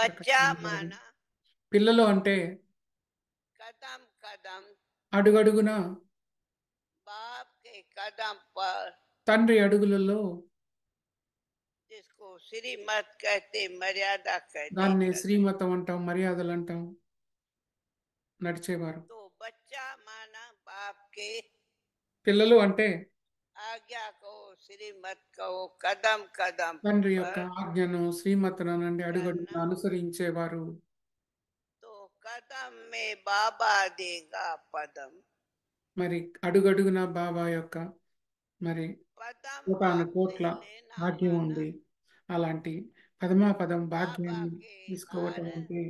बच्चा माना పిల్లలు అంటే कदम कदम అడుగడుగున बाप के कदम पर, తండ్రి అడుగులలో, जिसको श्रीमत कहते, मर्यादा कहते, దాన్ని चलते। శ్రీమతం అంటాం, మర్యాదలు అంటాం, నడిచేవారు. तो बच्चा माना बाप के పిల్లలు అంటే आज्ञा को, श्रीमत कहो, कदम कदम తండ్రి యొక్క पर ఆజ్ఞను, శ్రీమతను నుండి అడుగడుగున चलना। అనుసరించేవారు. तो कदम में बाबा देगा पदम, మరి అడుగడుగున బాబా యొక్క మరి पदम కోటాను आपसे కోట్ల लेना భాగ్యం माना ఉంది. అలాంటి పదమాపదం बाबा భాగ్యాన్ని के తీసుకోవటం हर అంటే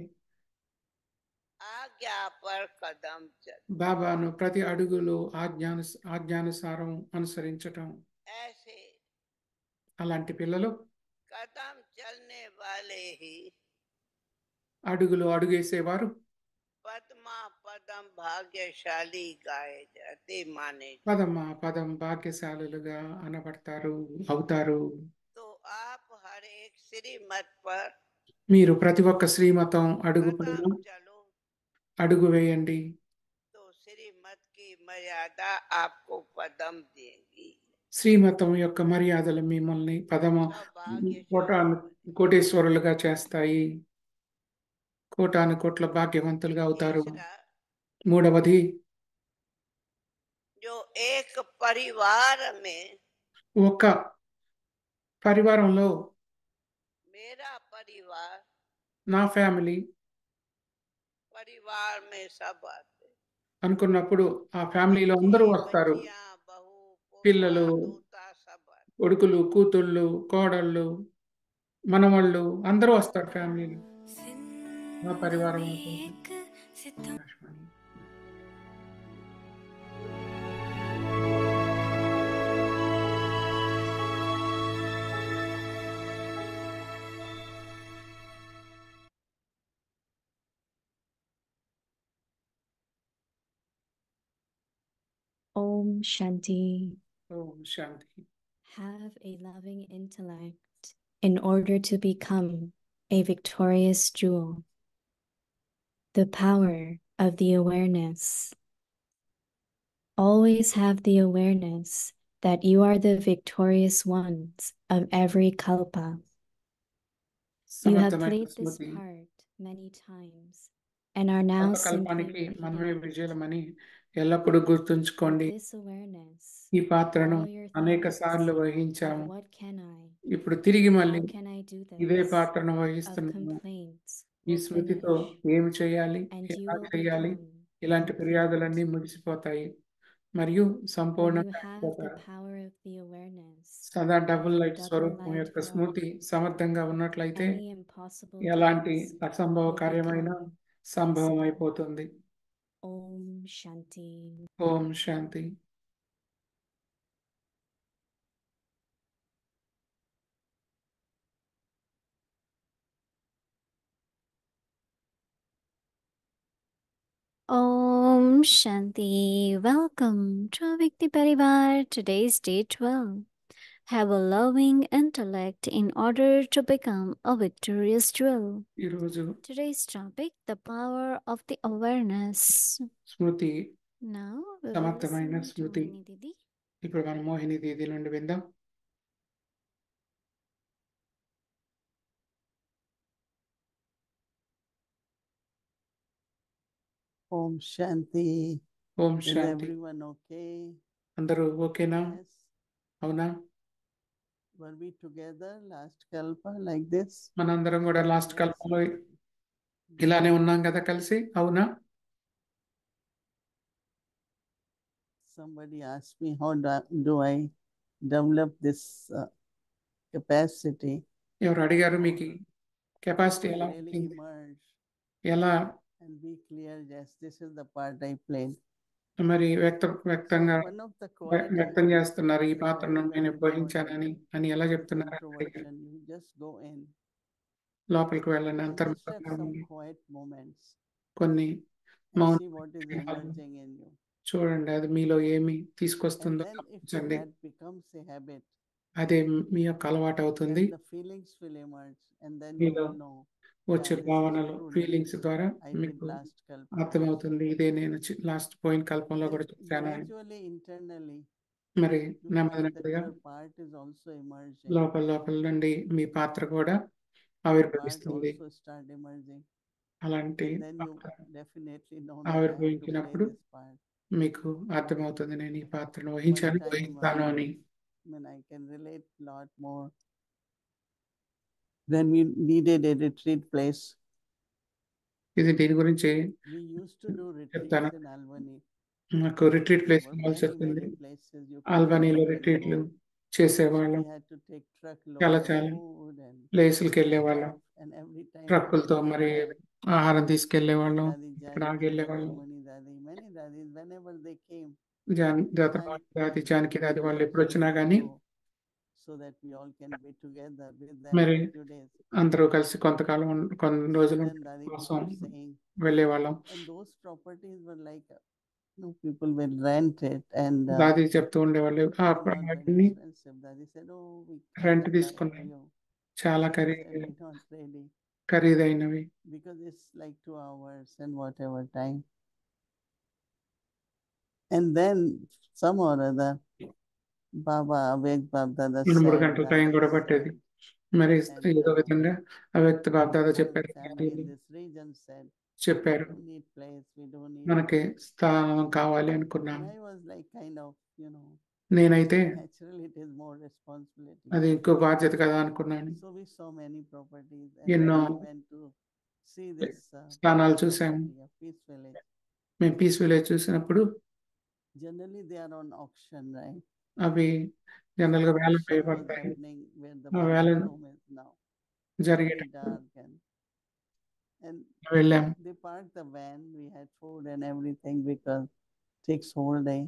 आज्ञा पर कदम चल। బాబాను ప్రతి అడుగులో ఆజ్ఞానుసారం అనుసరించటం. ऐसे అలాంటి పిల్లలు कदम चलने वाले ही అడుగులు అడుగేసేవారు पद्मा पदम भाग्यशाली गाए जाते, माने जाते। పదం భాగ్యశాలులుగా అనబడతారు, అవుతారు. तो आप हर एक श्रीमत पर మీరు ప్రతి ఒక్క శ్రీమతం అడుగుపడిన कदम चलो, అడుగు వేయండి. तो श्रीमत की मर्यादा आपको पदम देगी। శ్రీమతం యొక్క మర్యాదలు మిమ్మల్ని सब भाग्यशाली కోటాను बने। కోటేశ్వరులుగా చేస్తాయి. కోటాను కోట్ల భాగ్యవంతులుగా అవుతారు. तीसरा, మూడవది, जो एक परिवार में, ఒక పరివారంలో मेरा परिवार, నా ఫ్యామిలీ परिवार में सब आते, అనుకున్నప్పుడు ఆ ఫ్యామిలీలో बच्चे అందరూ వస్తారు. बच्चियां, बहू पोता పిల్లలు, दोता सब आते। కొడుకులు, కూతుళ్ళు, కోడళ్ళు, మనవళ్ళు అందరూ వస్తారు ఫ్యామిలీలో. నా పరివారం అనుకుంటూ. Om Shanti. Om Shanti. Have a loving intellect in order to become a victorious jewel. The power of the awareness. Always have the awareness that you are the victorious ones of every kalpa. You have played this part many times and are now కల్పానికి simply మనమే repeating it. విజయమని ఎల్లప్పుడూ గుర్తుంచుకోండి. With this awareness, ఈ పాత్రను follow your అనేక thoughts సార్లు of వహించాము. what can I, ఇప్పుడు తిరిగి how మళ్ళీ can I do ఇదే this, పాత్రను of వహిస్తున్నాము. complaints ఈ will స్మృతితో finish, ఏమి చేయాలి, and you ఎలా will చేయాలి, become ఇలాంటి complete. ఫిర్యాదులన్నీ ముగిసిపోతాయి మరియు When you సంపూర్ణంగా have the అయిపోతారు. power of the awareness సదా of double the light double స్వరూపం light యొక్క flow, స్మృతి సమర్థంగా ఉన్నట్లయితే any impossible ఎలాంటి task అసంభవ will కార్యమైన become సంభవం possible. అయిపోతుంది. Om Shanti. Om Shanti. Om Shanti. Welcome to Vikti Parivar. Today's day 12. Have a loving intellect in order to become a victorious jewel. ఈరోజు Today's topic, the power of the awareness. Smriti Now we will సమర్థమైన listen to Smriti. Mohini Didi. ఇప్పుడు మనం మోహిని దీది నుండి విందాం. Om Shanti. Om Is Shanti. everyone okay? అందరూ ఓకేనా? Yes. అవునా? Were we together last kalpa like this? మనందరం కూడా last Yes. కల్పంలో ఇలానే ఉన్నాం కదా కలిసి, అవునా? Somebody asked me how do I develop this capacity? ఎవరు అడిగారు మీకు కెపాసిటీ ఎలా Really వచ్చింది, emerge ఎలా and be clear. Yes, this is the part I played. మరి వ్యక్తంగా So one of the qualities వ్యక్తం చేస్తున్నారు ఈ is పాత్రను very, నేను very వహించానని important. అని ఎలా చెప్తున్నారు? Introversion. You just go in లోపలికి వెళ్ళండి, and just have అంతర్ముఖంగా some ఉండండి. quiet moments కొన్ని and మౌన see what is క్షణాలు emerging in you. చూడండి, అది మీలో ఏమి And తీసుకొస్తుందో then if గమనించండి. that becomes a habit, అదే మీ యొక్క అలవాటు అవుతుంది. then the feelings will emerge and then you మీలో will know వచ్చే this is భావనలు true, like ఫీలింగ్స్ ద్వారా I did మీకు last kalpa. అర్థమవుతుంది. ఇదే నేను లాస్ట్ పోయిన కల్పంలో And కూడా చూశాను అని. gradually, internally, మరి you నెమ్మది feel that నెమ్మదిగా your part is also emerging. లోపల లోపల నుండి మీ పాత్ర కూడా Your part ఆవిర్భవిస్తుంది. also start emerging. అలాంటి And then you పాత్ర definitely know that I have to play ఆవిర్భవించినప్పుడు this part. మీకు అర్థమవుతుంది నేను ఈ పాత్రను వహించాను, time, వహిస్తాను అని. When I can relate a lot more. When we needed a retreat place, ఇది దీని గురించి we used to do చెప్తాను. retreats in Albany. మాకు రిట్రీట్ ప్లేస్ There were కావాల్సి many, వస్తుంది. many places you could ఆల్బనీలో go and రిట్రీట్లు go. So చేసేవాళ్ళం. we had to take truckload చాలా of చాలా food and ప్లేసులకి వెళ్ళేవాళ్ళం. stuff, and every time we ట్రక్కులతో would మరి go back. ఆహారం తీసుకెళ్లేవాళ్ళం. Dadi ఇక్కడ ఆగి Janki, వెళ్ళేవాళ్ళం. Mani Dadi, many dadis, whenever they came, జాతరపాటి దాది, జానకి దాది వాళ్ళు ఎప్పుడు వచ్చినా కానీ go, so that we all can be together with them మరి for a few days. అందరూ కలిసి కొంతకాలం కొన్ని రోజులు Then Dadi కోసం kept saying, వెళ్ళేవాళ్ళం. and those properties were like, people will rent it, and దాది చెప్తూ ఉండేవాళ్ళు ఆ not very వాటిని expensive. Dadi said, oh, we rent can't apply తీసుకున్నాం. for you. చాలా I said, we're not ready, ఖరీదైనవి. because it's like 2 hours and whatever time. And then somehow or other, Baba Avek Babdada 2-3 said, గంటల time కూడా పట్టేది. మరి and, ఏదో విధంగా అవ్యక్త బాబ్దాదా our చెప్పారు, family in this region said, చెప్పారు we need place, we don't need. మనకి స్థానం కావాలి అనుకున్నాను. And I was like, kind of, నేనైతే naturally it is more responsibility. అది ఇంకో బాధ్యత కదా అనుకున్నాను. So we saw many properties, and ఎన్నో then we went to see this స్థానాలు చూసాము. property of Peace Village. మేము పీస్ విలేజ్ చూసినప్పుడు Generally they are on auction, right? అవి జనరల్ గా వేలం Auction was వేయబడతాయి. happening where the ఆ Baba's వేలం home is now. Very జరిగేటప్పుడు dark, and వెళ్ళాము. they parked the van. We had food and everything because it takes whole day.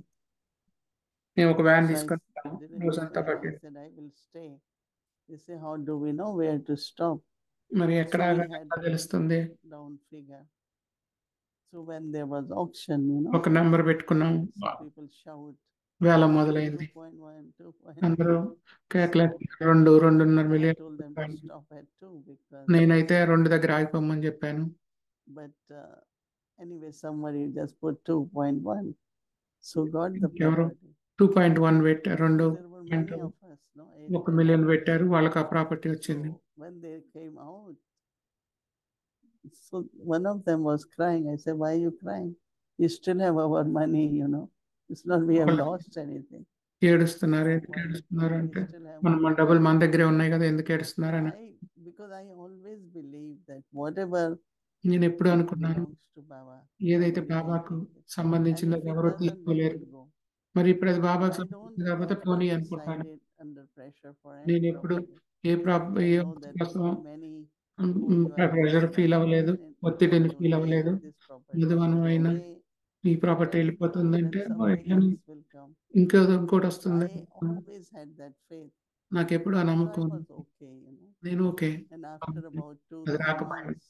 మేము ఒక వ్యాన్ So I తీసుకొని didn't రోజంతా say, I పట్టింది. said I will stay. They say, how do we know where to stop? మరి ఎక్కడ So we ఆగాలో had ఎలా తెలుస్తుంది? round figure. So when there was auction, ఒక నెంబర్ పెట్టుకున్నాం. so people shout వేలం మొదలైంది. 2.1, 2.1. అందరూ కేకలేసి 2.5 I million told them to stop at 2 because, నేనైతే 2 దగ్గర ఆగిపోమని చెప్పాను. but anyway, somebody just put 2.1. So got the ఎవరు property. 2.1 పెట్టారు, So there were many of us, 1 million పెట్టారు, వాళ్ళకి ఆ ప్రాపర్టీ వచ్చింది. So when they came out, so one of them was crying. I said, why are you crying? You still have our money, It's not we have Well, lost anything. ఏడుస్తున్నారు, ఎందుకు Why? ఏడుస్తున్నారు We అంటే still have మన money. డబ్బులు మన దగ్గరే ఉన్నాయి కదా, ఎందుకు ఏడుస్తున్నారు అని. Because I always believe that whatever నేను ఎప్పుడు అనుకున్నాను, belongs to Baba, ఏదైతే nobody can బాబాకు take it. And సంబంధించిందో if it ఎవరో doesn't, let తీసుకోలేరు. it go. మరి ఇప్పుడు అది బాబాకు I don't సంబంధించింది కాబట్టి get పోనీ అనుకుంటాను. excited under pressure for any నేను ఎప్పుడు property. A I know that కోసం so many who you are pressure feel అవ్వలేదు, blessed ఒత్తిడిని to ఫీల్ leave అవ్వలేదు. this property. ఇది మనం So అయినా they ఈ property let it go, వెళ్ళిపోతుందంటే then something ఎట్లని else will come. ఇంకోటి వస్తుంది. I always had that faith. నాకు ఎప్పుడు ఆ So I నమ్మకం was ఉంది. okay, నేను ఓకే. And after about 2, అది 3 రాకపోయింది. months,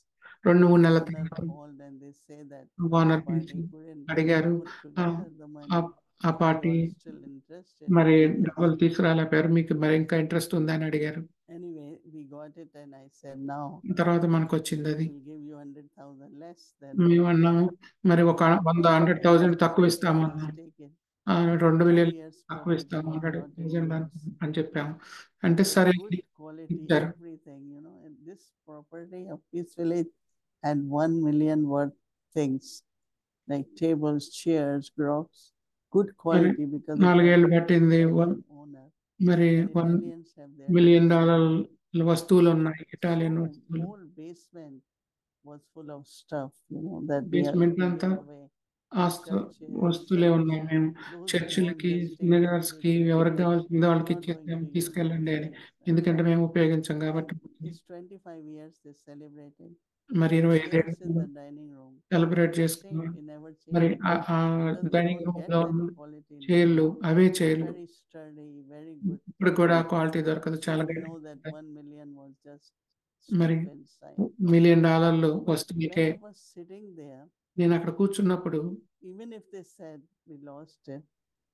2-3 నెలల owner తర్వాత called and they say that owner party పిలిచి couldn't అడిగారు, put ఆ together the ఆ- money. ఆ You party are still interested. మరి in this. డబ్బులు తీసుకురాలేపారు, మీకు మరి ఇంకా ఇంట్రెస్ట్ ఉందా అని అడిగారు. Anyway, we got it and I said, now తర్వాత మనకు వచ్చింది అది. we'll give you 100,000 less than మేము అన్నాము, మరి ఒక 100,000 తక్కువ ఇస్తామన్నాం. please take it. 2 2 million years తక్కువ property ఇస్తాము, was not 100,000 yours. అని చెప్పాము. అంటే But సరే good quality, ఇచ్చారు. everything, and this property of Peace Village had 1 million worth things like tables, chairs, grocs, good quality because it 4 was ఏళ్ళు పట్టింది. Italian owner. మరి And Italians have their $1 million taste. వస్తువులు ఉన్నాయి, Italian So వస్తువులు. whole basement was full of stuff, that we are basement giving అంతా away. ఆ Churches, వస్తువులే ఉన్నాయి. మేము those చర్చిలకి, small just take సినగాల్స్ కి it. ఎవరికి కావాల్సిందో వాళ్ళకి Not going ఇచ్చేసాము, to use తీసుకెళ్ళండి అని. those things. ఎందుకంటే మేము ఉపయోగించాం కాబట్టి. And it's 25 years they celebrated. మరి The 25 chairs in ఏళ్ళు the dining room, celebrate the same, చేసుకున్నాం. we never మరి changed. ఆ Because we dining don't room get లో that quality now. చైర్లు అవే చైర్లు. Very sturdy, very good. ఇప్పుడు కూడా క్వాలిటీ దొరకదు, So చాలా we know that 1 million was just మరి stuff inside. $1 million So వస్తువులకే. when I was sitting there, నేను అక్కడ కూర్చున్నప్పుడు even if they said we lost it,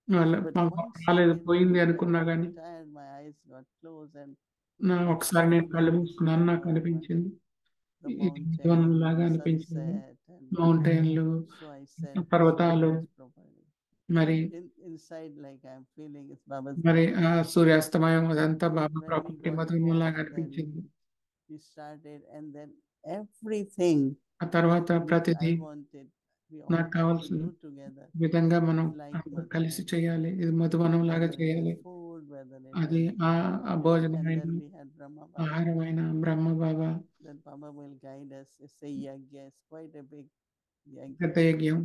వాళ్ళ but మాకు once రాలేదు, again, పోయింది I అనుకున్నా got కానీ tired, my eyes got closed, and ఒకసారి నేను కళ్ళు మూసుకున్నాను, నాకు అనిపించింది the ఇది mountain, వనం లాగా the అనిపించింది. sunset, and మౌంటైన్లు, so I said, this పర్వతాలు, Baba's property. మరి Inside, like I'm feeling it's Baba's మరి property. ఆ సూర్యాస్తమయం అదంతా And Baba when we property got మధురం home, లాగా then అనిపించింది. we started, and then everything ఆ తర్వాత which ప్రతిదీ I wanted, we all నాకు have to కావాల్సిన do together. విధంగా మనం It's like అందరం Madhuban. కలిసి చేయాలి. ఇది మధువనం లాగా Whether it చేయాలి. is food, whether it అది is, ఆ and భోజనమైన, then we had Brahma Baba. ఆహారమైన Brahma Baba Then Baba will guide us. It's a yagya. It's quite a big పెద్ద yagya. యజ్ఞం.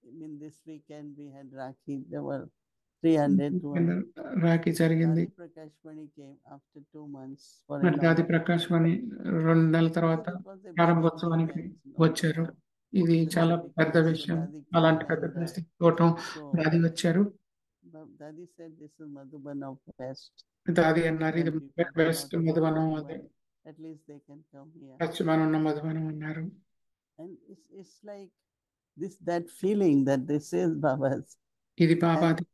I mean, this weekend we had Rakhi. There were 300 to 100. Rakhi జరిగింది. Dadi Prakash Mani came after 2 months for మరి దాది inauguration. Prakash వాణి 2 నెలల తర్వాత Because it was a big ప్రారంభోత్సవానికి achievement, వచ్చారు. wow. ఇది Such a చాలా big పెద్ద place. So విషయం. Dadi అలాంటి came పెద్ద and ప్లేస్ తీసుకోవటం so దాది వచ్చారు. Dadi said this is Madhuban of West. దాది అన్నారు ఇది When people do best not go to మధువనం, అది Madhuban, at least they can come here. పశ్చిమాన ఉన్న మధువనం అన్నారు. And it's like that feeling that this is Baba's. ఇది బాబాది.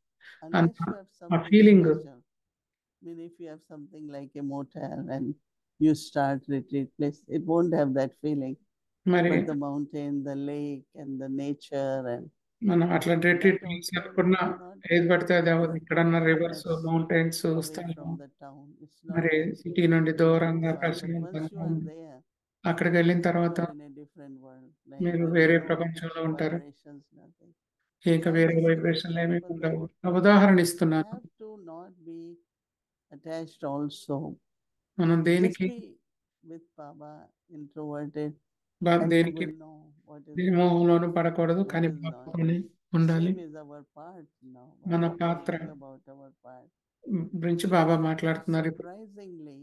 Unless you have ఆ something feeling, special. I mean, if you have something like a motel and you start retreat place, it won't have that feeling. మరి But the mountain, the lake, and the nature, and మనం అట్లాంటి retreat that place also అనుకున్నా is not ఏది పడితే అది అవ్వదు. that ఇక్కడన్న far reverse, much mountains, away స్థలం from the town. It's not మరి that సిటీ నుండి too దూరంగా far. But once ప్రశాంతంగా you are ఉంది. there, అక్కడికి వెళ్ళిన you తర్వాత are in a different world. Like మీరు there is వేరే no ప్రపంచంలో ఉంటారు. vibrations, nothing. ఇంకా So I వేరే just give వైబ్రేషన్లు ఏమీ example ఉండవు. that ఉదాహరణ we ఇస్తున్నాను. have to not be attached also. మనం Just దేనికి be with Baba, introverted, and you దేనికి will know what is దేని good, మోహంలోనూ పడకూడదు. what కానీ is not. బాబాతోనే ఉండాలి. Same is our part now. మన Baba is పాత్ర talking about our part. గురించి బాబా మాట్లాడుతున్నారు. ఇప్పుడు Surprisingly,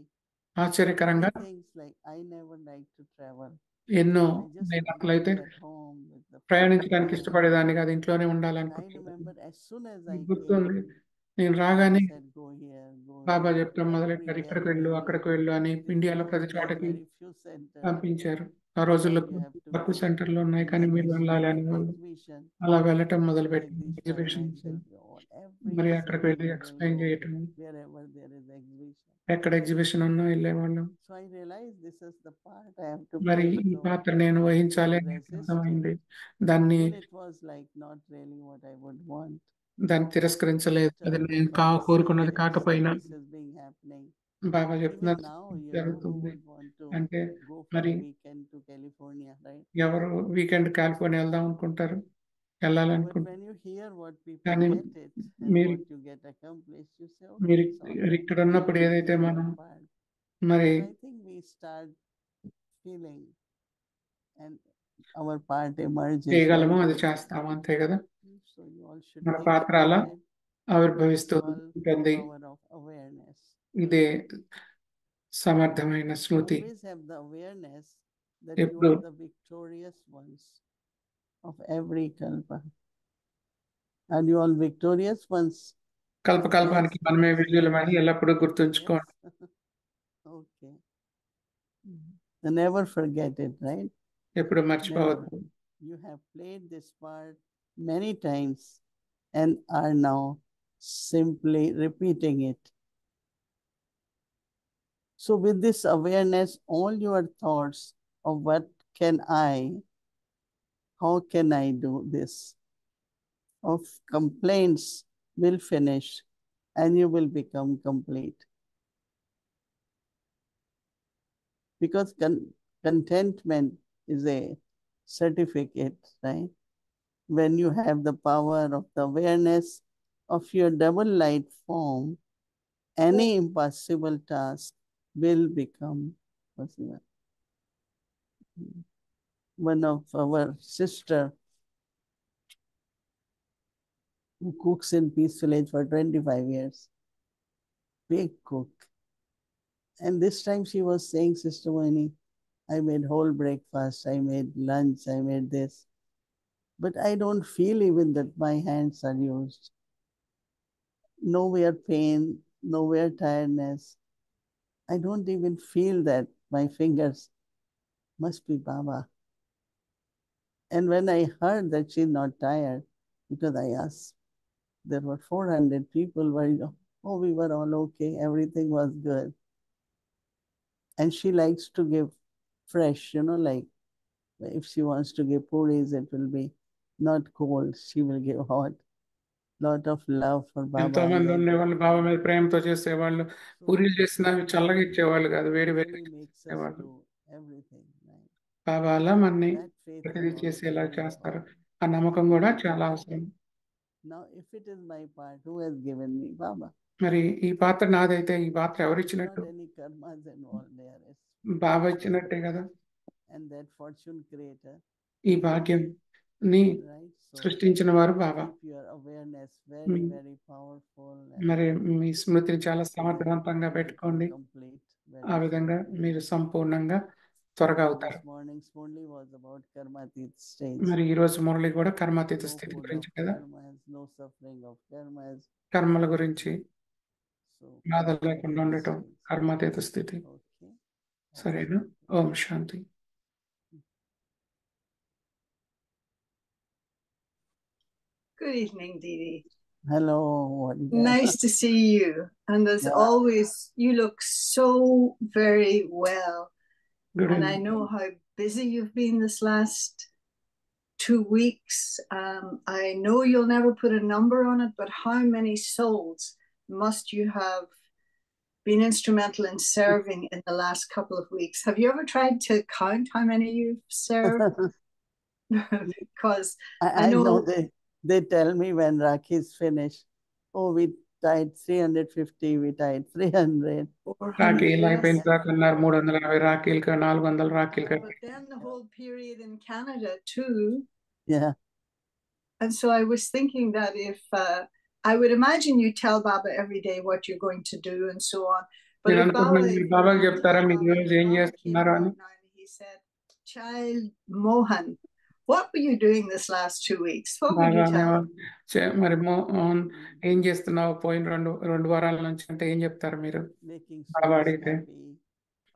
ఆశ్చర్యకరంగా many things like I never like to travel. ఎన్నో I just నేను want to అట్లయితే be at home with the ప్రయాణించడానికి family. ఇష్టపడేదాన్ని కాదు, ఇంట్లోనే And I ఉండాలనుకుంటున్నాను. remember as soon as I గుర్తుంది, came, నేను Baba రాగానే said, go here, go Baba here. చెప్పడం మొదలెట్టారు. Everywhere ఇక్కడికి వెళ్ళు, where అక్కడికి వెళ్ళు అని it is ఇండియాలో true, ప్రతి there are చోటకి very few centers పంపించారు. ఆ రోజుల్లో that you have to తక్కువ go. సెంటర్లు ఉన్నాయి, కానీ Like మీరు this వెళ్ళాలి week అని in the వాళ్ళు exhibition, అలా వెళ్ళటం మొదలుపెట్టారు. Jagdish Baba exhibitions, said, "Oh, every మరి అక్కడికి city వెళ్ళి we will ఎక్స్ప్లెయిన్ go చేయటం, wherever there is exhibition." ఎక్కడ ఎగ్జిబిషన్ ఉన్నా వెళ్ళేవాళ్ళం. So I realized this is the part I have to మరి play. ఈ So పాత్ర నేను వహించాలి I అని నాకు resisted. అర్థమైంది. దాన్ని Still it was like not really what I would want. దాన్ని తిరస్కరించలేదు. But అది నేను Baba said, కోరుకున్నది "Yes, కాకపోయినా this is being happening." Baba Even చెప్తున్నారు now, who జరుగుతుంది. would want to అంటే go for మరి a weekend to California, right? ఎవరు వీకెండ్ కాలిఫోర్నియా వెళ్దాం అనుకుంటారు, But వెళ్ళాలనుకుంటారు. when you hear what people కానీ get it and మీరు what you get accomplished, you say, మీరు okay, it's all right. ఇక్కడ ఉన్నప్పుడు We ఏదైతే did మనం our part. మరి So I think we start feeling and our part emerges. చేయగలమో Right? అది చేస్తాము, అంతే కదా. So you all should మన think పాత్ర అలా about it. ఆవిర్భవిస్తూ Called the ఉంటుంది. power of awareness. ఇదే సమర్థమైన స్మృతి. Always have the awareness that you ఎప్పుడు are the victorious ones of every kalpa. Are you all victorious ones? కల్పకల్పానికి Yes, మనమే yes, విజయులమని yes. ఎల్లప్పుడూ గుర్తుంచుకోండి. Yes. Okay. So never forget it, right? ఎప్పుడు Never. మర్చిపోవద్దు. You have played this part many times and are now simply repeating it. So with this awareness, all your thoughts of what can I, how can I do this, of complaints will finish and you will become complete. Because contentment is a certificate, right? When you have the power of the awareness of your double light form, any impossible task will become possible. One of our sister who cooks in Peace Village for 25 years, big cook. And this time she was saying, Sister Moini, I made whole breakfast, I made lunch, I made this. But I don't feel even that my hands are used. Nowhere pain, nowhere tiredness. I don't even feel that my fingers must be Baba. And when I heard that she's not tired, because I asked, there were 400 people, oh, we were all okay, everything was good. And she likes to give fresh, like if she wants to give puris, it will be not cold. She will give hot. Lot of love for ఎంతో Baba. మంది And then ఉండేవాళ్ళు బాబా మీద ప్రేమతో చేసేవాళ్ళు. so పూరీలు చేసిన అవి చల్లగా ఇచ్చేవాళ్ళు కాదు, వేడి వేడి really makes us ఇచ్చేవాళ్ళు. do everything, right? బాబా అలా మనని That faith is ప్రతిదీ also చేసేలా very చేస్తారు. important. ఆ నమ్మకం కూడా చాలా అవసరం. Now, if it is my part, who has given me? Baba. మరి ఈ పాత్ర నాదైతే ఈ పాత్ర Not ఎవరిచ్చినట్టు? any karmas involved there. బాబా ఇచ్చినట్టే కదా. And that fortune creator, ఈ భాగ్యం ని right? So సృష్టించిన వారు బాబా. keep your awareness very, Mm. very powerful. మరి మీ స్మృతిని చాలా so that సమర్థవంతంగా you become పెట్టుకోండి. complete ఆ very విధంగా soon. మీరు సంపూర్ణంగా త్వరగా So అవుతారు. this morning's Murli was about karmatit stage. మరి ఈ రోజు మురళి కూడా కర్మాతీత No స్థితి food of గురించి కదా, karmas, no suffering of karmas. కర్మల గురించి So బాధ karmatit లేకుండా ఉండటం stage. కర్మాతీత స్థితి. Okay. సరేనా? ఓం శాంతి. Good evening, Didi. Hello. What is that? Nice to see you. And as Yeah. always, you look so very well. Good And I evening. know how busy you've been this last 2 weeks. I know you'll never put a number on it, but how many souls must you have been instrumental in serving in the last couple of weeks? Have you ever tried to count how many you've served? Because I know they tell me when Rakhi's finished, oh, we tied 350, we tied 300. రాఖీలు అయిపోయిన yes. తర్వాత అన్నారు 350 రాఖీలు 400 రాఖీలు. But then the whole period in Canada too. Yeah. And so I was thinking that if I would imagine you tell Baba every day what you're going to do and so on. But నేను if Baba, అనుకుంటున్నాను మీరు బాబాకి చెప్తారా మీకు ఈరోజు ఏం చేస్తున్నారు అని. he said, Child Mohan, what were you doing this last 2 weeks? What would బాగా you tell him? మరి మోహన్ ఏం చేస్తున్నావు పోయిన రెండు వారాల నుంచి అంటే ఏం చెప్తారు మీరు? Making బాబా souls అడిగితే happy,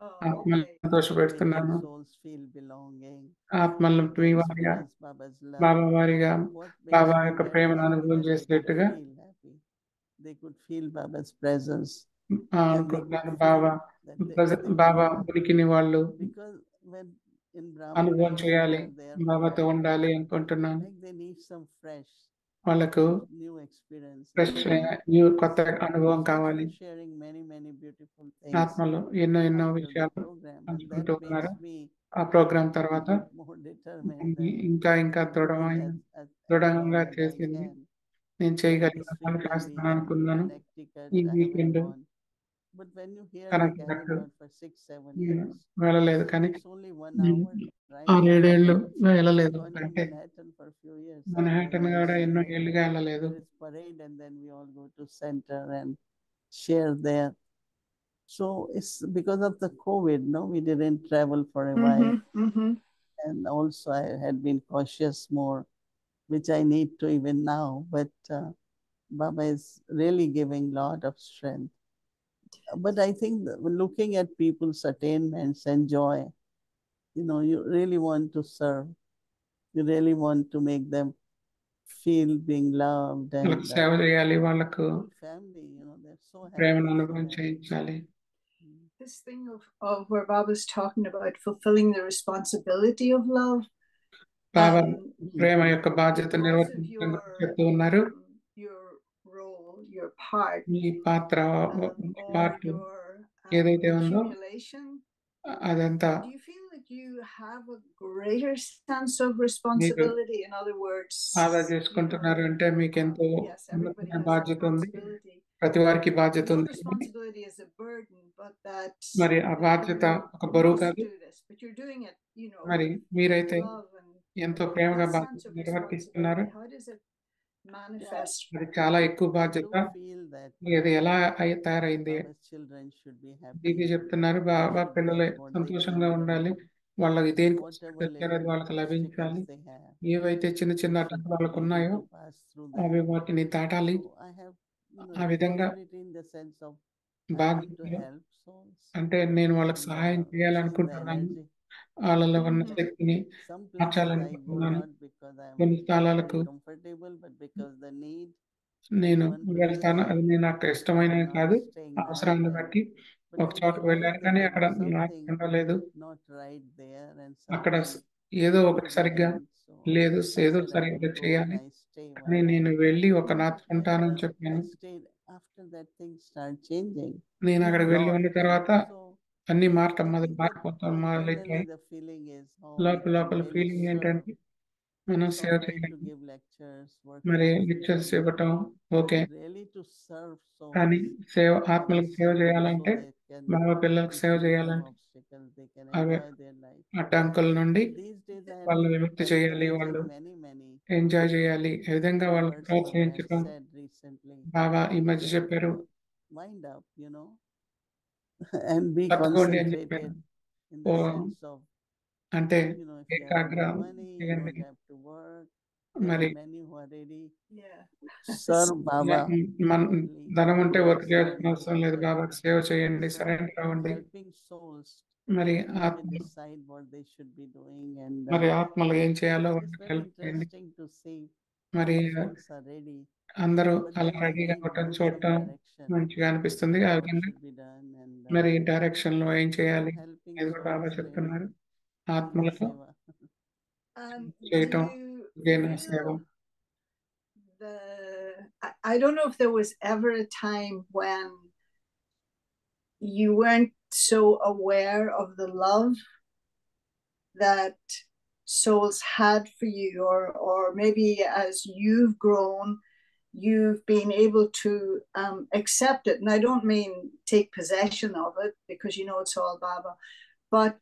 Oh, ఆత్మలను okay. సంతోషపెడుతున్నాను, making souls feel belonging, ఆత్మలను to మీ వారిగా experience Baba's love. బాబా వారిగా What బాబా makes me యొక్క very ప్రేమను happy అనుభవం that they could చేసేట్టుగా feel happy. They could feel Baba's presence. అనుకుంటున్నాను. బాబా బాబా ఉనికిని వాళ్ళు Because when in Brahman, అనుభవం when చేయాలి, they are there బాబాతో forever, ఉండాలి అనుకుంటున్నాను. like they need some fresh, వాళ్ళకు new experience. ఫ్రెష్ కొత్త అనుభవం కావాలి. Sharing many beautiful things ఆత్మలో ఎన్నో after the విషయాలు program, and పంచుకుంటూ that ఉన్నారు. makes me ఆ ప్రోగ్రాం తర్వాత more determined that ఇంకా దృఢంగా as I చేసింది. can. నేను This చేయగలిగిన పని weekend we చేస్తాను had అనుకున్నాను. Connecticut, ఈ I haven't weekend gone. But when you hear like I connect haven't gone for 6-7 years, వెళ్ళలేదు, కానీ it's only 1 hour, right? 6-7 వెళ్ళలేదు. Gone to అంటే Manhattan for a few years. Manhattan కూడా ఎన్నో ఏళ్ళుగా వెళ్ళలేదు. There is parade and then we all go to center and share there. So it's because of the COVID, no, we didn't travel for a while. And also I had been cautious more, which I need to even now. But Baba is really giving lot of strength. But I think looking at people's attainments and joy, you really want to serve. You really want to make them feel being loved and వాళ్ళకి సేవ చేయాలి, వాళ్ళకు family, they're so happy. ప్రేమను అనుభవం చేయించాలి. This thing of where Baba's talking about fulfilling the responsibility of love. బాబా ప్రేమ యొక్క బాధ్యత నిర్వర్తించడం చెప్తూ ఉన్నారు. Your role, your part, మీ పాత్ర పార్ట్ your ఏదైతే ఉందో accumulation. అదంతా Do you feel like you have a greater sense of responsibility? In other words, ఆదా చేసుకుంటున్నారు అంటే మీకు ఎంతో yes, everybody has బాధ్యత ఉంది, responsibility. ప్రతి వారికి బాధ్యత Not ఉంది. responsibility is a burden, but that మరి ఆ బాధ్యత ఒక బరువు కాదు. do this, but you're doing it, మరి మీరైతే love and ఎంతో ప్రేమగా that బాధ్యత sense of నిర్వర్తిస్తున్నారు. responsibility. How does it manifest? అది చాలా ఎక్కువ బాధ్యత. Feel that ఇది ఎలా తయారైంది? Baba's children should be happy. ఇది చెప్తున్నారు, బాబా పిల్లలు సంతోషంగా ఉండాలి, వాళ్ళకి దేనికి Whatever వచ్చారో అది వాళ్ళకి little లభించాలి. obstacles they have, ఏవైతే చిన్న చిన్న they should అడ్డంకులు be వాళ్ళకు able ఉన్నాయో to pass through them. అవి వాటిని దాటాలి. So I have ఆ విధంగా responsibility in the sense of I want to బాధ్యత help souls. అంటే నేను వాళ్ళకి సహాయం Using the చేయాలనుకుంటున్నాను, energy. వాళ్ళలో ఉన్న శక్తిని Some places I go మార్చాలనుకుంటున్నాను. not because I am కొన్ని very స్థలాలకు comfortable, but because the need. నేను One place వెళ్తాను, అది నేను నాకు I am ఇష్టమైనవి not కాదు, staying the whole అవసరాన్ని time. బట్టి But ఒక then చోటకు we వెళ్ళాను feel that కానీ there అక్కడ is నాకు something ఉండలేదు. not right there and అక్కడ something ఏదో need ఒకటి to be సరిగ్గా done. So లేదు, I ఏదో said I సరిగ్గా will go and చేయాలి I stay అని one నేను night. వెళ్ళి ఒక రాత్రి And ఉంటానని I చెప్పాను. stayed. After that, things start changing. నేను అక్కడికి వెళ్ళి Lot. ఉన్న తర్వాత So అన్ని I think that మారిపోతాం internally మొదలైపోయి. the feeling is how we లోపల can లోపల really ఫీలింగ్ serve. ఏంటంటే మనం It's సేవ all right to చేయాలి, give lectures, మరి workshops, లెక్చర్స్ etc. ఇవ్వటం okay, But really to serve కానీ souls, ఆత్మలకు సేవ others చేయాలంటే so they can బాబా పిల్లలకు be సేవ free from చేయాలంటే obstacles, they can అవి enjoy their life. అడ్డంకుల నుండి So these days I వాళ్ళు am విముక్తి చేయాలి, వాళ్ళు encouraging many ఎంజాయ్ చేయాలి. ఈ విధంగా వాళ్ళని words Baba has ప్రోత్సహించడం said recently బాబా ఈ మధ్య that చెప్పారు, wind up, and be తట్టుకోండి అని చెప్పారు. concentrated in the oh sense of, అంటే if you have ఏకాగ్ర enough money, you చేయండి. don't have to work. There మరి are many who are ready Yeah. serve Baba. మన only ధనం ఉంటే work చేయాల్సిన surrender అవసరం లేదు, to them. బాబాకి సేవ చేయండి, So సరెండర్ అవ్వండి. helping souls, మరి they may ఆత్మ decide what they should be doing, and మరి ఆత్మలు ఏం చేయాలో it's వాళ్ళకి very హెల్ప్ చేయండి. interesting to see మరి how souls are ready, అందరూ but అలా then రెడీగా again ఉండటం give some చూడటం direction మంచిగా అనిపిస్తుంది. ఆ what విధంగా should be done, and మరి డైరెక్షన్ లో ఏం చేయాలి helping ఇది కూడా బాబా souls really చెప్తున్నారు. in the ఆత్మలకు seva. Do చేయటం you ఇదే నా సేవ. feel I don't know if there was ever a time when you weren't so aware of the love that souls had for you, or maybe as you've grown, you've been able to accept it. And I don't mean take possession of it, because it's all Baba, but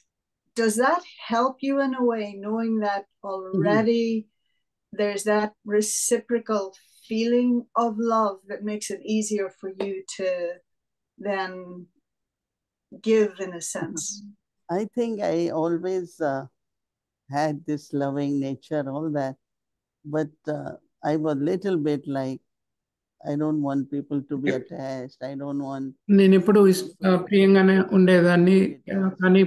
does that help you in a way, knowing that already there's that reciprocal feeling of love that makes it easier for you to then give, in a sense? I think I always had this loving nature, all that, but I was little bit like, I don't want people to be attached. I don't want. నేను ఎప్పుడు ప్రియంగానే ఉండేదాన్ని, కానీ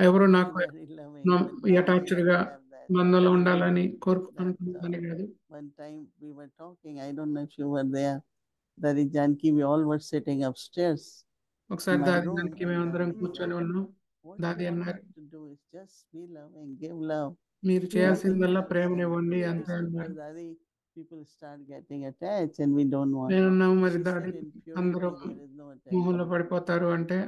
ఎవరు నాకు Very loving. But now I attached గా don't have that. బంధంలో ఉండాలని కోరుకుంటున్నాను కాదు. One time we were talking, I don't know if you were there, Dari Janki, we all were sitting upstairs. ఒకసారి my దాది room, దానికి and మేమందరం he కూర్చొని said, ఉన్నాం. what దాది you all అన్నారు, have to do is just be loving, give love. మీరు Nothing చేయాల్సిందల్లా else. ప్రేమనివ్వండి And అంతే we said, అన్నారు. "But Dadi, people start getting attached and we don't want." నేను అన్నాము, మరి She దాది said, in అందరూ purity there is no మోహంలో attachment. పడిపోతారు అంటే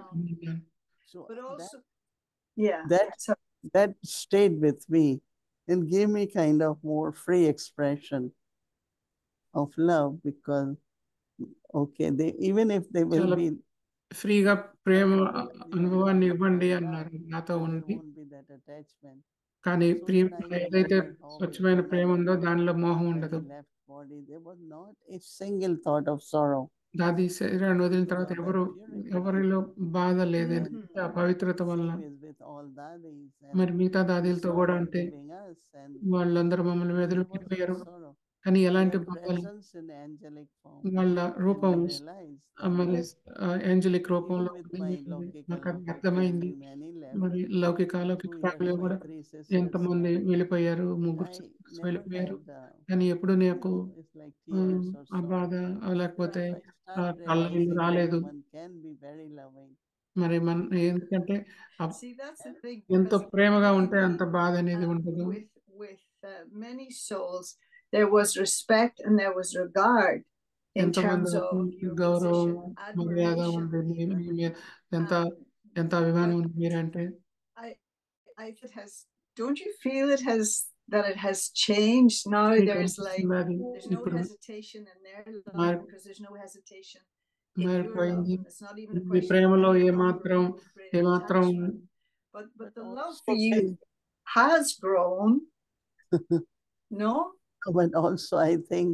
So But also, that stayed with me and gave me kind of more free expression of love, because okay, even if they will చాలా be ఫ్రీగా ప్రేమ అనుభవాన్ని love, ఇవ్వండి అన్నారు. నాతో there ఉంది, won't be that attachment. కానీ So then I ఏదైతే remembered how స్వచ్ఛమైన ప్రేమ ఉందో దానిలో మోహం when ఉండదు. he left body, there was not a single thought of sorrow. దాది శరీరాన్ని వదిలిన తర్వాత Because of ఎవరు that purity. ఎవరిలో బాధ లేదు, And ఎందుకంటే ఆ పవిత్రత వల్ల. same is with all dadis, మరి and మిగతా they దాదీలతో saw కూడా her అంతే, leaving us, and వాళ్ళందరూ మమ్మల్ని there was no వదిలిపోయారు, sorrow. కానీ ఎలాంటి Their బాధలు, presence in angelic form. వాళ్ళ And రూపం we realized మరి ఏంజలిక్ even రూపంలో with ఉంది. my Laukika నాకు అది Laukik అర్థమైంది. family, many left. మరి లౌకిక 2 years ఫ్యామిలీ my కూడా 3 sisters ఎంతమంది left. వెళ్ళిపోయారు, But ముగ్గురు I sisters never వెళ్ళిపోయారు, had, కానీ ఎప్పుడు నాకు it's like tears or ఆ sorrow. బాధ లేకపోతే So I start కళ్ళనీళ్ళు realizing that రాలేదు. one can be very loving. మరి ఎందుకంటే see, that's the thing, ఎంత because ప్రేమగా ఉంటే maybe, అంత బాధ అనేది ఉండదు. with many souls there was respect and there was regard in ఎంతమంది terms of your గౌరవం, position, మర్యాద admiration ఉంది, even. ఎంత అభిమానం ఉంది మీరంటే. It has, don't you feel it has, that it has changed now? మీకు There's అనిపిస్తుందా అది there's no ఇప్పుడు hesitation in their love, because there's no hesitation in your love. మారిపోయింది. It's not even a me question ప్రేమలో of any ఏమాత్రం longer great attachment. But the love for you has grown. No? But also I think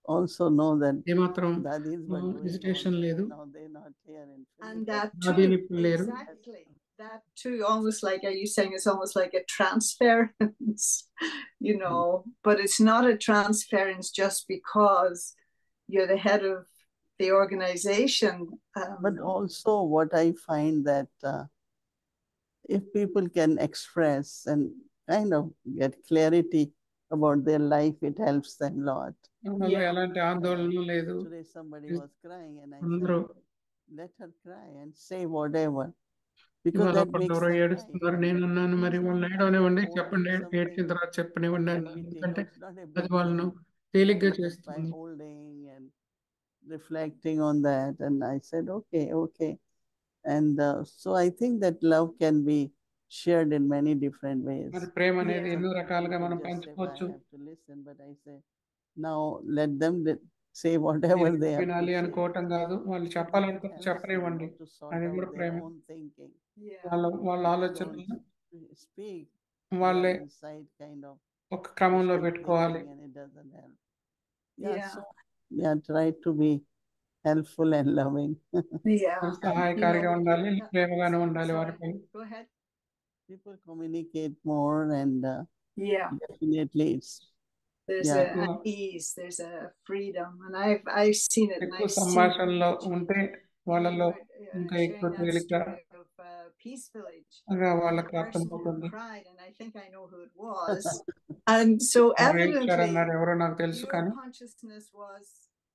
also know that ఏమాత్రం dadis were doing all hesitation that. లేదు. Now they're not here in And Philippines. that దాదీలు too, ఇప్పుడు లేరు. exactly. That too, almost like, are you saying it's almost like a transference, but it's not a transference just because you're the head of the organization. But also what I find that if people can express and kind of get clarity about their life, it helps them a lot. ఎలాంటి ఆందోళన లేదు. Today somebody was crying and I అందరూ said, let her cry and say whatever, because ఇవాళ that ఒకళ్ళు makes ఎవరో them cry. ఏడుస్తున్నారు, And నేను అన్నాను మరి usually వాళ్ళు when ఏడవనివ్వండి, you're holding చెప్పండి, something, ఏడ్చిన తర్వాత చెప్పనివ్వండి it అన్నాను. can be ఎందుకంటే taken. It's not a అది big వాళ్ళను thing. తేలిగ్గా Just by చేస్తుంది. holding and reflecting on that. And I said, okay, okay. And so I think that love can be shared in many different ways. మరి ప్రేమ అనేది Yeah. ఎన్నో Some రకాలుగా people మనం could just say, "Well, పంచుకోవచ్చు. I have to listen," but I say, now let them say whatever నేను they have to వినాలి say. అనుకోవటం కాదు, వాళ్ళు But that చెప్పాలనుకుంటే helps them, చెప్పనివ్వండి. to sort అది out కూడా their Prema. own thinking. Yeah. వాళ్ళ They don't ఆలోచనలను speak. వాళ్ళే They are inside kind of ఒక క్రమంలో different పెట్టుకోవాలి. thinking, and it doesn't help. Yeah, Yeah. so try to be helpful and loving. Yeah. మరి సహాయకారిగా ఉండాలి, ప్రేమగానే ఉండాలి Sorry. వారిపై. Go ahead. People communicate more, and Yeah. definitely There's yeah. an ease, there's a freedom, and I've seen it. And ఎక్కువ I've seen సంభాషణలో it. ఉంటే You వాళ్ళలో were, ఇంకా sharing ఎక్కువ that తేలిక story of Peace Village. వాళ్ళకి The person who అర్థమవుతుంది. cried, and I think I know who it was. And so evidently, అన్నారు, ఎవరో నాకు తెలుసు, your కానీ consciousness was,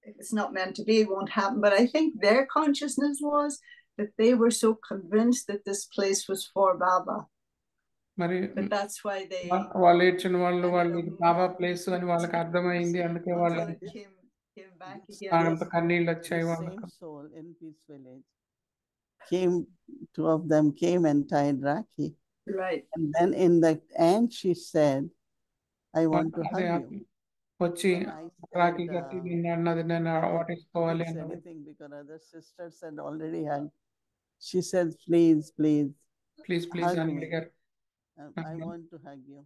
if it's not meant to be, it won't happen. But I think their consciousness was that they were so convinced that this place was for Baba. మరి But that's why they వాళ్ళు ఏడ్చిన వాళ్ళు ended ఇది up Baba not place అని వాళ్ళకి అర్థమైంది, అందుకే until వాళ్ళకి it came back again. అంత కన్నీళ్ళు వచ్చాయి The వాళ్ళకి. same soul in Peace Village came, two of them came and tied Rakhi. Right. And then in the end, she said, "I want to అదే hug you." వచ్చి When I Rakhi said, కట్టి నిన్ను అన్నది, నేను I వాటించుకోవాలి couldn't say అన్నది. anything because other sisters had already hugged. She said, "Please, please, please please hug అని me. అడిగారు I want to hug you."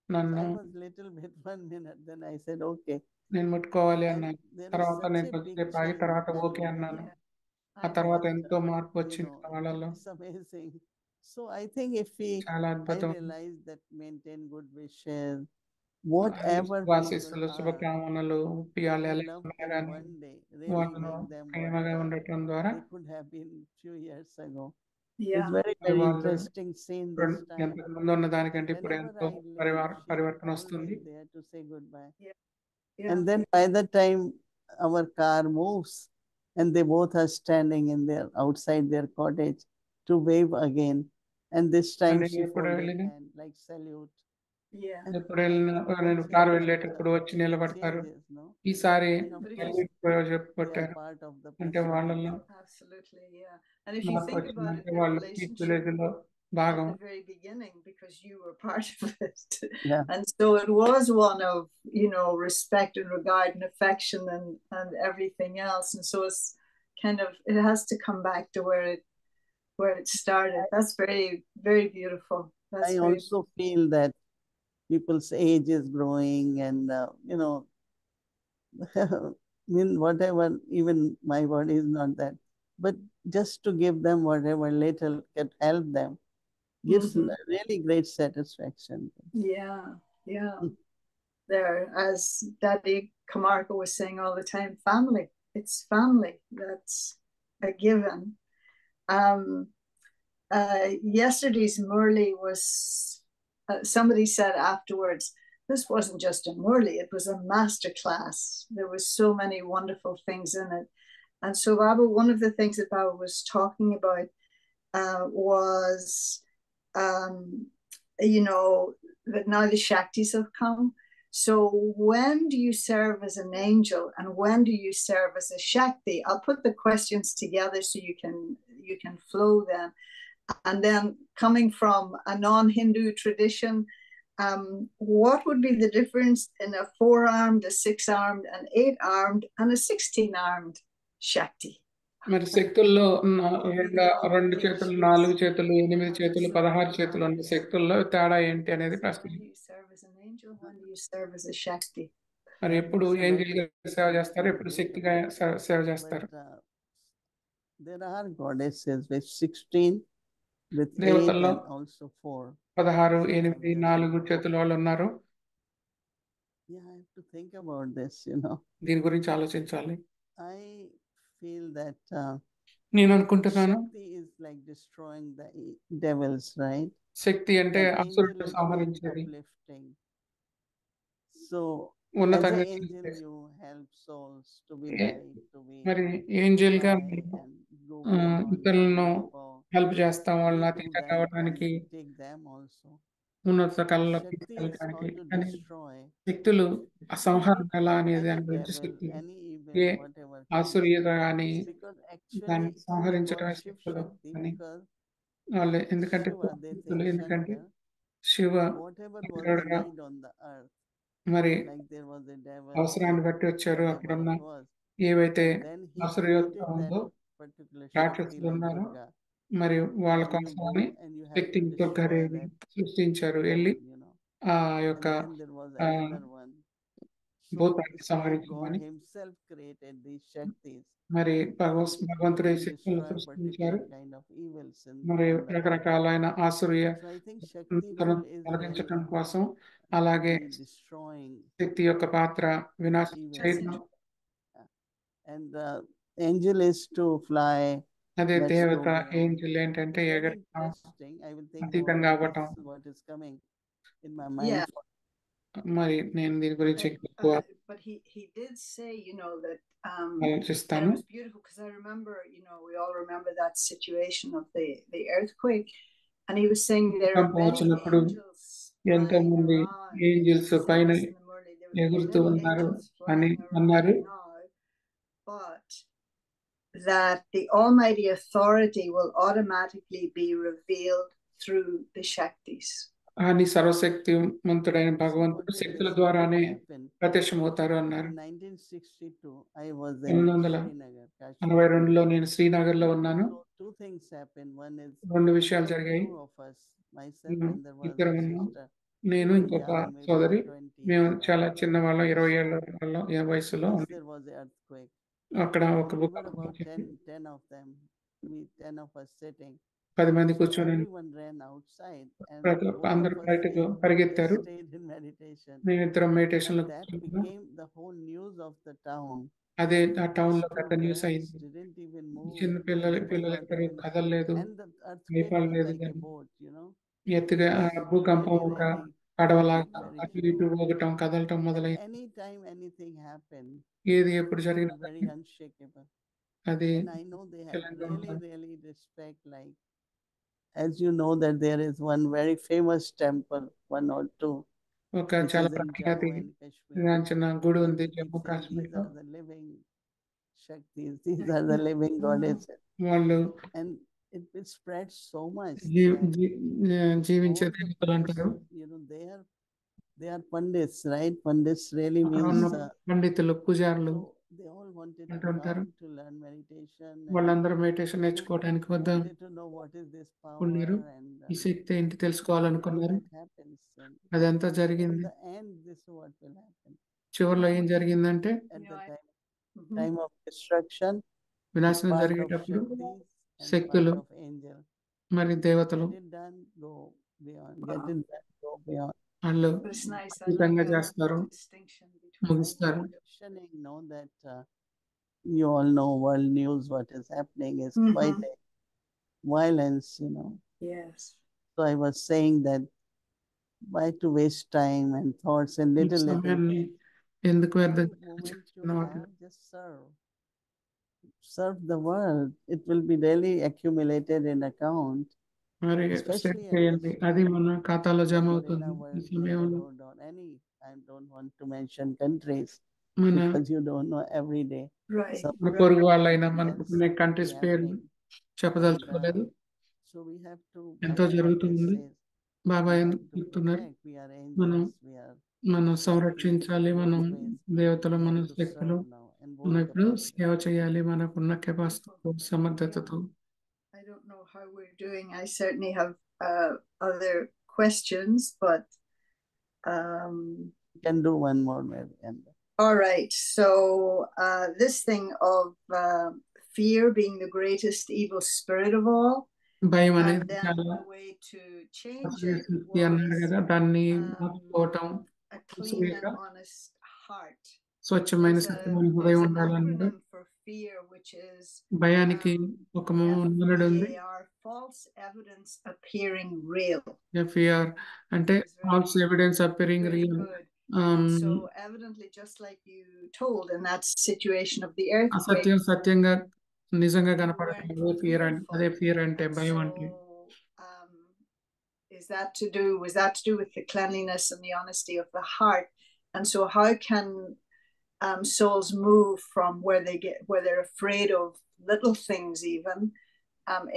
నన్ను. I was little bit 1 minute. Then I said, "Okay." నేను ముట్టుకోవాలి And అన్నాను. there is తర్వాత such నేను a big కొద్దిసేపు ఆగి change తర్వాత that ఓకే అన్నాను. Yeah. ఆ తర్వాత was, ఎంతో మార్పు వచ్చింది వాళ్ళలో. it's amazing. So I think if చాలా I అద్భుతం. realize that maintain good wishes, whatever శుభాశీస్సులు, people are, శుభకామనలు, ఉప్పియాలి your అలా love ఉన్నా can కానీ one day really వాళ్ళను make them what ప్రేమగా ఉండటం ద్వారా they could have been few years ago. Yeah. It's very, మరి very వాళ్ళు interesting scene this time. ఎంతకు ముందు ఉన్న దానికంటే And ఇప్పుడు whenever ఎంతో I leave, she's పరివర్తన వస్తుంది. always there to say goodbye. Yeah. And then by the time our car moves and they both are standing in their outside their cottage to wave again. And this time And she ఎప్పుడు folded వెళ్ళినా hand like salute. Yeah. And ఎప్పుడు I వెళ్ళినా think నేను what's car happened, వెళ్ళేటప్పుడు వచ్చి నిలబడతారు. changes, no? ఈసారి Of But if course, you- చెప్పు they are కొట్టారు. part of the అంటే peace వాళ్ళలో village. Absolutely, yeah. And if you మార్పు think about it, వచ్చిందంటే the వాళ్ళు పీస్ relationship విలేజ్ లో at భాగం. the very beginning, because you were part of it. Yeah. And so it was one of, respect and regard and affection and everything else. And so it's kind of, it has to come back to where it started. That's very, very beautiful. That's I very, also feel that people's age is growing and, whatever, even my body is not that. But just to give them whatever little can help them gives really great satisfaction. yeah, yeah. There, as Daddy Camargo was saying all the time, family. It's family. That's a given. Yesterday's Murli was, somebody said afterwards, this wasn't just a Murli, it was a master class. There was so many wonderful things in it. And so Baba, one of the things that Baba was talking about was, that now the Shaktis have come. So when do you serve as an angel and when do you serve as a Shakti? I'll put the questions together so you can flow them. And then coming from a non-Hindu tradition, what would be the difference in a 4-armed, a 6-armed, an 8-armed, and a 16-armed Shakti? మరి శక్తుల్లో రెండు చేతులు, 4 చేతులు, 8 చేతులు, 16 చేతులు ఉన్న శక్తుల్లో తేడా ఏంటి అనేది ప్రశ్న. When do you serve as an angel? When do you serve as a Shakti? మరి ఎప్పుడు ఏంజెల్ గా సేవ చేస్తారు, ఎప్పుడు శక్తిగా సేవ చేస్తారు? But, there are goddesses with 16, with 8 దేవతల్లో and also 4. 16, 8, 4 చేతుల వాళ్ళు ఉన్నారు. Yeah, I have to think about this, దీని గురించి ఆలోచించాలి. I feel that నేను అనుకుంటున్నాను, Shakti is like destroying the devils, right? శక్తి అంటే An angel అసురులను is సంహరించేది. uplifting. So as ఉన్నతంగా an angel, చేసేది. you help souls to be light, to be మరి Angel గా high and go beyond ఇతరులను for help చేస్తాం, వాళ్ళని to do అతీతంగా that అవడానికి, and take them also. ఉన్నత కళలోకి Shakti is తీసుకెళ్ళడానికి. how to కానీ destroy శక్తులు సంహారం ఎలా అనేది any దాని devil, శక్తి, any evil, ఏ whatever comes. ఆసురీయత కానీ Because actually దాన్ని they సంహరించడమే worship శక్తులు Shakti అని because వాళ్ళు, ఎందుకంటే Shiva, they శక్తులు, think ఎందుకంటే Shankar, Shiva whatever was శంకరుడుగా need on the earth, మరి like there was a devil, అవసరాన్ని బట్టి వచ్చారు. whatever అక్కడున్న it was, ఏవైతే and then he ఆసురీయత created ఉందో that particular Shakti రాక్షసులు like ఉన్నారో, Durga, మరి వాళ్ళ and you కోసమని go and you have to శక్తిని, destroy దుర్గాదేవిని that సృష్టించారు. వెళ్ళి devil, you know. ఆ And యొక్క then there was ఆ another one. So భూతాన్ని still God సంహరించమని, himself created these Shaktis మరి to భగవంతుడి to శక్తులను destroy సృష్టించారు. particular kind of evils మరి on the earth. రకరకాలైన ఆసురీయ So I think Shakti role is తొలగించడం really కోసం, అలాగే the destroying శక్తి యొక్క పాత్ర వినాశం evils. చేయడం. And the angel is to fly. అదే Let's దేవత go beyond. ఏంజల్ ఏంటంటే Very ఎగరటం, interesting. I will think అతీతంగా about అవ్వటం. this, what is coming in my mind. Yeah. మరి నేను దీని గురించి ఎక్కువ But he did say, you know, that and ఆలోచిస్తాను. it was beautiful because I remember, you know, we all remember that situation of the earthquake, and he was saying there are many వచ్చినప్పుడు angels ఎంతో flying మంది around. Angels He said పైన this in the Murli, there were ఎగురుతూ little ఉన్నారు angels అని flying అన్నారు. around now, but that the almighty authority will automatically be revealed through the Shaktis. అని సర్వశక్తిమంతుడైన So భగవంతుడు what శక్తుల this ద్వారానే happened ప్రత్యక్షమవుతారు అన్నారు. in 1962, I was in Srinagar, Kashmir. 1962లో నేను శ్రీనగర్ లో ఉన్నాను. So two things happened. One is రెండు విషయాలు there were జరిగాయి. two of us, myself and there was ఇద్దరు a ఉన్నాం, sister. నేను very ఇంకొక young, maybe సోదరి. about 20 మేము years చాలా back. చిన్నవాళ్ళం, 20 ఏళ్ళ వయసులో. Once there was an earthquake. అక్కడ ఒక We were భూకంపం about వచ్చింది. 10 of them. 10 of us sitting. 10 మంది So కూర్చొని everyone ran outside and both అందరూ of us బయటకు we పరిగెత్తారు. just stayed in meditation. మేమిద్దరం మెడిటేషన్ లో And that కూర్చున్నాము. became the whole news of the town. అదే ఆ టౌన్ లో పెద్ద న్యూస్ Students అయింది. didn't even move. చిన్న పిల్లలు They did not ఎక్కడో even. కదలలేదు, And the earthquake భయపడలేదు. was like a boat, you know. ఎత్తుగా So భూకంపం really, ఒక really పడవలాగా very అటు slow. ఇటు ఊగటం, కదలటం And మొదలైంది. anytime anything happened, ఏది ఎప్పుడు they were జరిగినా very unshakable. అది And I know they have చలంగా really, ఉంటుంది. really respect. Like, as you know, that there is one very famous temple, one or two, ఒక which చాలా is in ప్రఖ్యాతి Jammu and Kashmir. గాంచిన గుడి And ఉంది we keep Jammu saying Kashmir these లో. are the living Shaktis, these are the living goddesses. వాళ్ళు And it spreads so much. జీవించే All the దేవతలు అంటారు. priests, you know, they are pandits, right? Pandits really అక్కడ means ఉన్న పండితులు, పూజారులు so they all wanted to అంటుంటారు. come to learn meditation and వాళ్ళందరూ మెడిటేషన్ నేర్చుకోవడానికి వద్దాం wanted to know what is this ఉన్నారు. power and ఈ శక్తి ఏంటి all తెలుసుకోవాలనుకున్నారు. that happens. And అదంతా in జరిగింది. the end, this is what will happen. చివరిలో ఏం జరిగిందంటే At the Mhm. time of destruction, the వినాశనం part of జరిగేటప్పుడు Shaktis and part శక్తులు of angel. మరి దేవతలు Get it done, go beyond. Get it done, go beyond. వాళ్ళు But it's nice. I విధంగా like that చేస్తారు, distinction between ముగిస్తారు. Questioning, know that you all know world news, what is happening is quite a violence, you know. Yes. So I was saying that why to waste time and thoughts and ఈ little సమయాన్ని ఎందుకు వ్యర్థం every moment you అన్నమాట. have, just serve the world. It will be daily accumulated in account. మరి Especially set at చేయండి, this అది time. మన ఖాతాలో జమ Wherever in అవుతుంది. our ఈ సమయంలో neighborhood or any, I don't want to mention countries మన because you don't know every day. Right. మన పొరుగు వాళ్ళైనా Something మనకు else కొన్ని will be కంట్రీస్ పేర్లు happening. చెప్పదలుచుకోలేదు. So we have to, ఎంతో Baba జరుగుతుంది. always says, Baba we have ఎందుకు to చెప్తున్నారు, protect, we are మనం angels, we are మనం Shaktis, సంరక్షించాలి, మనం always దేవతలు, we మన have to శక్తులు. serve now and మనం both ఇప్పుడు capacity. సేవ చేయాలి, మనకున్న కెపాసిటీతో, సమర్థతతో. I don't know how we're doing. I certainly have other questions, but You can do one more maybe. All right. So this thing of fear being the greatest evil spirit of all, భయం and అనేది then చాలా the way to change అసూయ it శక్తి అన్నారు was కదా, దాన్ని మార్చుకోవటం. a clean and honest heart. స్వచ్ఛమైన There's సత్యమైన హృదయం an ఉండాలన్నారు. acronym for fear, which is భయానికి ఒక నానుడి ఉంది, FEAR, false evidence appearing real. FER అంటే falls evidence appearing Very real. good. So evidently, just like you told in that situation of the earthquake, అసత్యం సత్యంగా నిజంగా and కనపడటం weren't అదే ఫియర్ అదే fearful. ఫియర్ అంటే And భయం అంటే. so, was that to do with the cleanliness and the honesty of the heart? And so how can souls move from where they're afraid of little things even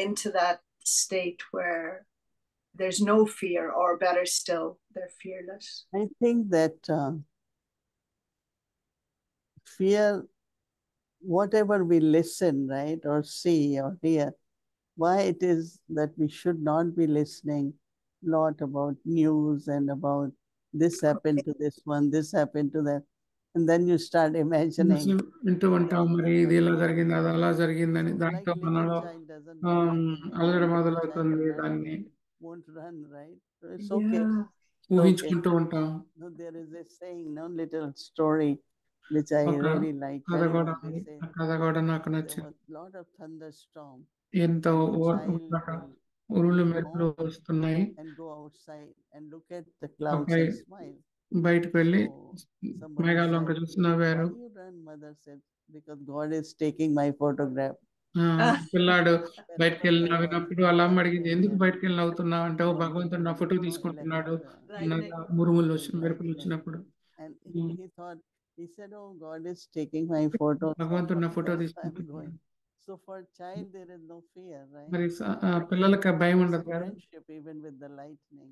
into that state where there's no fear, or better still, they're fearless? I think that fear, whatever we listen, right, or see or hear, why it is that we should not be listening a lot about news and about this happened to this one, this happened to that. And then you start imagining. వింటూ ఉంటాం, మరి ఇది ఇలా జరిగింది, అది అలా జరిగిందని. So దాంతో like మనలో little child doesn't do anything, అలజడి little మొదలవుతుంది. child దాన్ని won't run, right? So it's okay. Yeah. ఊహించుకుంటూ ఉంటాం. No, there is a saying, no, little story which I ఒక really like. కథ Very కూడా well. They ఉంది. say ఆ కథ కూడా నాకు there నచ్చింది. was a lot of thunderstorm ఎంతో and the child will ఉరుములు leave మెరుపులు home వస్తున్నాయి. and go outside and look at the clouds అబ్బాయి and smile. బయటకు వెళ్ళి So somebody మేఘాల వంక said, చూసి నవ్వారు. why you run? Mother said, because God is taking my photograph. పిల్లాడు బయటకు వెళ్ళి Photograph was నవ్వినప్పుడు వాళ్ళ అమ్మ అడిగింది, ఎందుకు then బయటకు వెళ్ళి నవ్వుతున్నావు అంటే, ఓ from భగవంతుడు నా ఫోటో తీసుకుంటున్నాడు Lightning. మురుములు and మెరుపులు lightning. వచ్చినప్పుడు. And he thought, he said, oh, God is taking my photo. భగవంతుడు నా ఫోటో That's why I'm తీసుకుంటున్నాడు. going. So for a child, there is no fear, right? మరి పిల్లలకి ఆ భయం There's ఉండదు a కదా. friendship even with the lightning.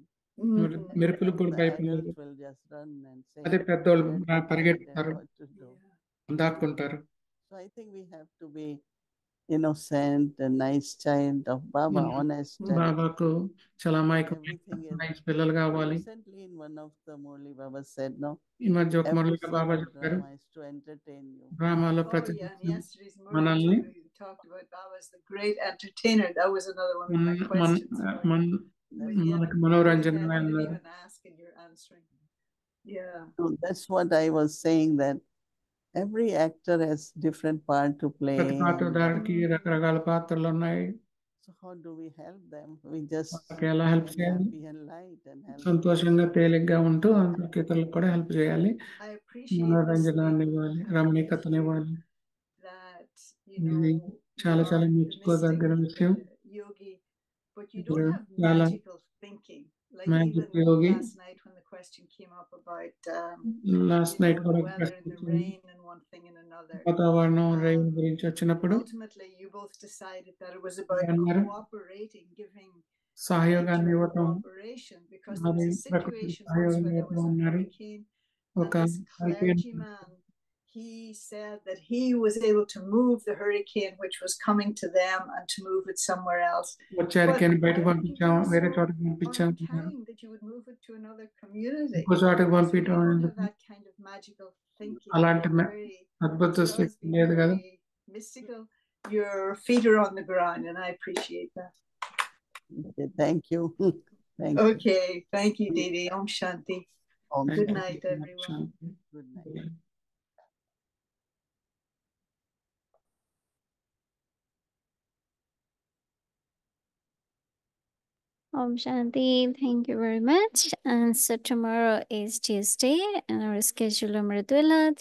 మరి మెరుపులు కూడా The భయపడలేదు. adults will just run and say, అదే పెద్దోళ్ళు "Let me find పరిగెత్తుతారు, out what to do." దాక్కుంటారు. So I think we have to be innocent, a nice child of Baba, honest. and బాబాకు చాలా అమాయకమైన everything is. Nice పిల్లలు కావాలి. Recently, in one of the Murli Baba said, no, ఈ మధ్య ఒక every మురళిగా scene Baba of చెప్పారు, drama is to entertain you. డ్రామాలో Oh ప్రతి yeah, and yesterday's మనల్ని Murli too, you talked about Baba as the great entertainer. That was another one of my questions for you. But yet, మనకి I మనోరంజన didn't అన్నారు. even ask and you're answering. Yeah. So that's what I was saying, that every actor has different part to play. ప్రతి పాత్రధారికి రకరకాల పాత్రలు ఉన్నాయి. So how do we help them? We just వాళ్ళకి ఎలా help be చేయాలి? happy and light and help సంతోషంగా తేలిగ్గా ఉంటూ అందరికి ఇతరులకు కూడా హెల్ప్ చేయాలి. I appreciate మనోరంజనాన్ని ఇవ్వాలి, రమణీకతను ఇవ్వాలి. that, ఇది you చాలా are చాలా the మెచ్చుకోదగిన mystic, విషయం. yogi, but you ఇప్పుడు don't have చాలా magical thinking. Like magic even Yogi. last night when the question came up about last night the కూడా weather and the rain and one thing and another. వాతావరణం rain గురించి వచ్చినప్పుడు Ultimately, you both decided that it was about అన్నారు, cooperating, giving సహయోగాన్ని nature ఇవ్వటం, cooperation, because there మరి was a ప్రకృతి situation once సహయోగం where there ఇవ్వటం was a అన్నారు. hurricane, ఒక and this clergyman, he said that he was able to move the hurricane which was coming to them and to move it somewhere else. వచ్చారికి But బయటకు why would you పంపించాం, be వేరే so చోటకి పంపించాం, unkind that you would move it to another community? ఇంకో చోటకి So you పంపించడం don't ఎందుకు? have that kind of magical thinking. అలాంటి You're very, అద్భుత as well as శక్తి being లేదు కదా. very mystical, your feet are on the ground, and I appreciate that. Okay, thank you. Thank you. Okay, thank you, Didi. Om Shanti. Om Good Shanti. night, everyone. Good night. Om Shanti, thank you very much. And so tomorrow is Tuesday, and our schedule Mridula